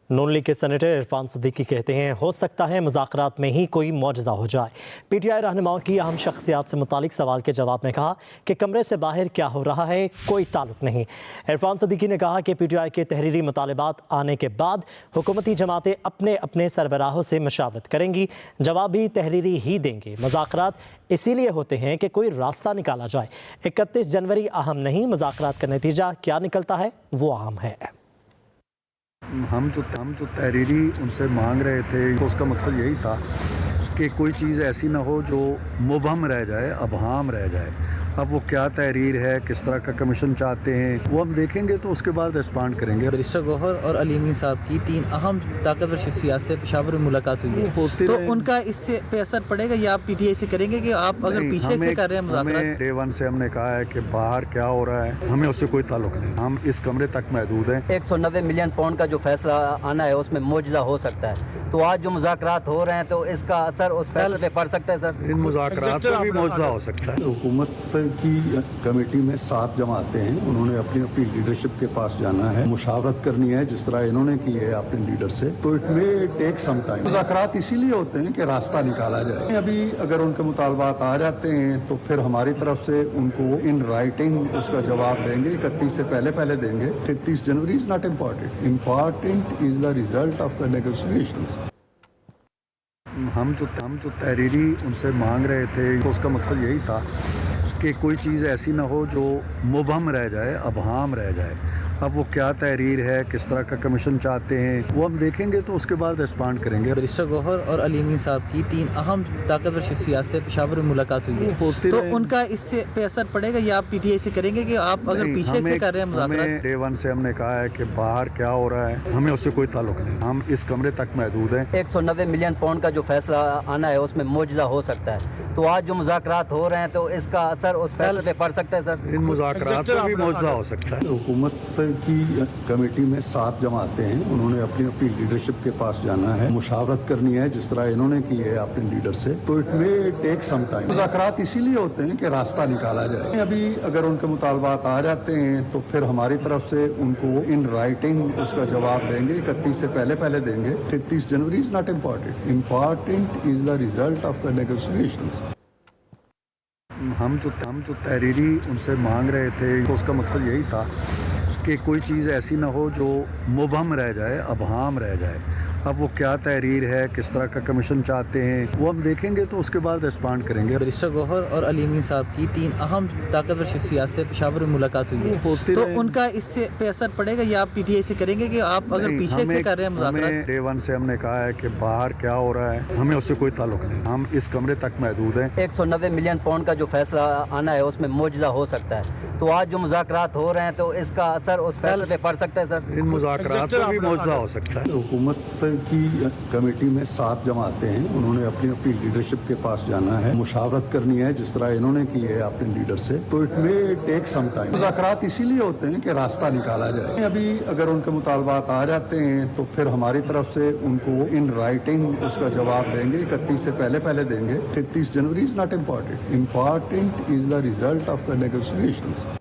नून league के senator Irfan Siddiqui कहते हैं हो सकता है मुज़ाकरात में ही कोई मौजज़ा हो जाए। पीटीआई रहनुमाओं की अहम शख्सियात से मुतालिक सवाल के जवाब में कहा कि कमरे से बाहर क्या हो रहा है कोई ताल्लुक नहीं। इरफान सिद्दीकी ने कहा कि पीटीआई के तहरीरी मुतालबात आने के बाद हुकूमती जमातें अपने अपने सरबराहों से मशावरत करेंगी, जवाब भी तहरीरी ही देंगे। मुज़ाकरात इसीलिए होते हैं कि कोई रास्ता निकाला जाए। 31 जनवरी अहम नहीं, मुज़ाकरात का नतीजा क्या निकलता है वो अहम है। हम जो तहरीरी उनसे मांग रहे थे तो उसका मकसद यही था कि कोई चीज़ ऐसी ना हो जो मुबहम रह जाए, अबहाम रह जाए। अब वो क्या तहरीर है, किस तरह का कमीशन चाहते हैं, वो हम देखेंगे तो उसके बाद रिस्पॉन्ड करेंगे। बैरिस्टर गौहर और अली अमीन साहब की 3 अहम ताकतवर शख्सियात से पेशावर में मुलाकात हुई है, तो उनका इससे पे असर पड़ेगा या आप पीटीआई से करेंगे कि आप अगर पीछे से कर रहे हैं मुज़ाकरात? डे वन से हमने कहा है कि बाहर क्या हो रहा है हमें उससे कोई ताल्लुक नहीं, हम इस कमरे तक महदूद हैं। 190 मिलियन पाउंड का जो फैसला आना है उसमें मुआवजा हो सकता है, तो आज जो मुज़ाकरात हो रहे हैं तो इसका असर उस फैसले पे पड़ सकता है सर। इन मुज़ाकरात पर भी मुआवजा हो सकता है। हुकूमत की कमेटी में 7 जमातें हैं, उन्होंने अपनी अपनी लीडरशिप के पास जाना है, मुशावरत करनी है जिस तरह इन्होंने की है अपने लीडर से, तो it may take some time. मुज़ाकरात इसीलिए होते हैं कि रास्ता निकाला जाए। अभी अगर उनके मुतालबात आ जाते हैं तो फिर हमारी तरफ से उनको इन राइटिंग उसका जवाब देंगे, 31 से पहले देंगे। 31 जनवरी is not important, important is the result of the negotiations. हम जो तहरीरी उनसे मांग रहे थे तो उसका मकसद यही था कि कोई चीज़ ऐसी ना हो जो मुबहम रह जाए, अबहाम रह जाए। अब वो क्या तहरीर है, किस तरह का कमीशन चाहते हैं, वो हम देखेंगे तो उसके बाद रिस्पॉन्ड करेंगे। बैरिस्टर गौहर और अली अमीन साहब की 3 अहम ताकतवर शख्सियात से पेशावर में मुलाकात हुई है, तो उनका इससे पे असर पड़ेगा या आप पीटीआई से करेंगे कि आप अगर पीछे से कर रहे हैं मुज़ाकरात? डे वन से हमने कहा है कि बाहर क्या हो रहा है हमें उससे कोई ताल्लुक नहीं, हम इस कमरे तक महदूद हैं। 190 मिलियन पाउंड का जो फैसला आना है उसमें मुआवजा हो सकता है, तो आज जो मुज़ाकरात हो रहे हैं तो इसका असर उस फैसले पे पड़ सकता है सर। इन मुज़ाकरात पर भी मुआवजा हो सकता है। हुकूमत की कमेटी में 7 जमातें हैं, उन्होंने अपनी अपनी लीडरशिप के पास जाना है, मुशावरत करनी है जिस तरह इन्होंने की है अपने लीडर से, तो it may take some time. मुज़ाकरात इसीलिए होते हैं कि रास्ता निकाला जाए। अभी अगर उनके मुतालबात आ जाते हैं तो फिर हमारी तरफ से उनको इन राइटिंग उसका जवाब देंगे, 31 से पहले देंगे। 31 जनवरी is not important, important is the result of the negotiations. हम जो तहरीरी उनसे मांग रहे थे तो उसका मकसद यही था कि कोई चीज़ ऐसी ना हो जो मुबहम रह जाए, अबहाम रह जाए। अब वो क्या तहरीर है, किस तरह का कमीशन चाहते हैं, वो हम देखेंगे तो उसके बाद रिस्पॉन्ड करेंगे। बैरिस्टर गौहर और अली अमीन साहब की 3 अहम ताकतवर शख्सियात से पेशावर में मुलाकात हुई है, तो उनका इससे पे असर पड़ेगा या आप पीटीआई से करेंगे कि आप अगर पीछे से कर रहे हैं मुज़ाकरात? डे वन से हमने कहा है कि बाहर क्या हो रहा है हमें उससे कोई ताल्लुक नहीं, हम इस कमरे तक महदूद हैं। 190 मिलियन पाउंड का जो फैसला आना है उसमें मुआवजा हो सकता है, तो आज जो मुज़ाकरात हो रहे हैं तो इसका असर उस फैसले पे पड़ सकता है सर। इन मुज़ाकरात पर भी मुआवजा हो सकता है। हुकूमत की कमेटी में 7 जमातें हैं, उन्होंने अपनी अपनी लीडरशिप के पास जाना है, मुशावरत करनी है जिस तरह इन्होंने की है अपने लीडर से, तो it may take some time. मुज़ाकरात इसीलिए होते हैं कि रास्ता निकाला जाए। अभी अगर उनके मुतालबात आ जाते हैं तो फिर हमारी तरफ से उनको इन राइटिंग उसका जवाब देंगे, 31 से पहले देंगे। 31 जनवरी is not important, important is the result of the negotiations.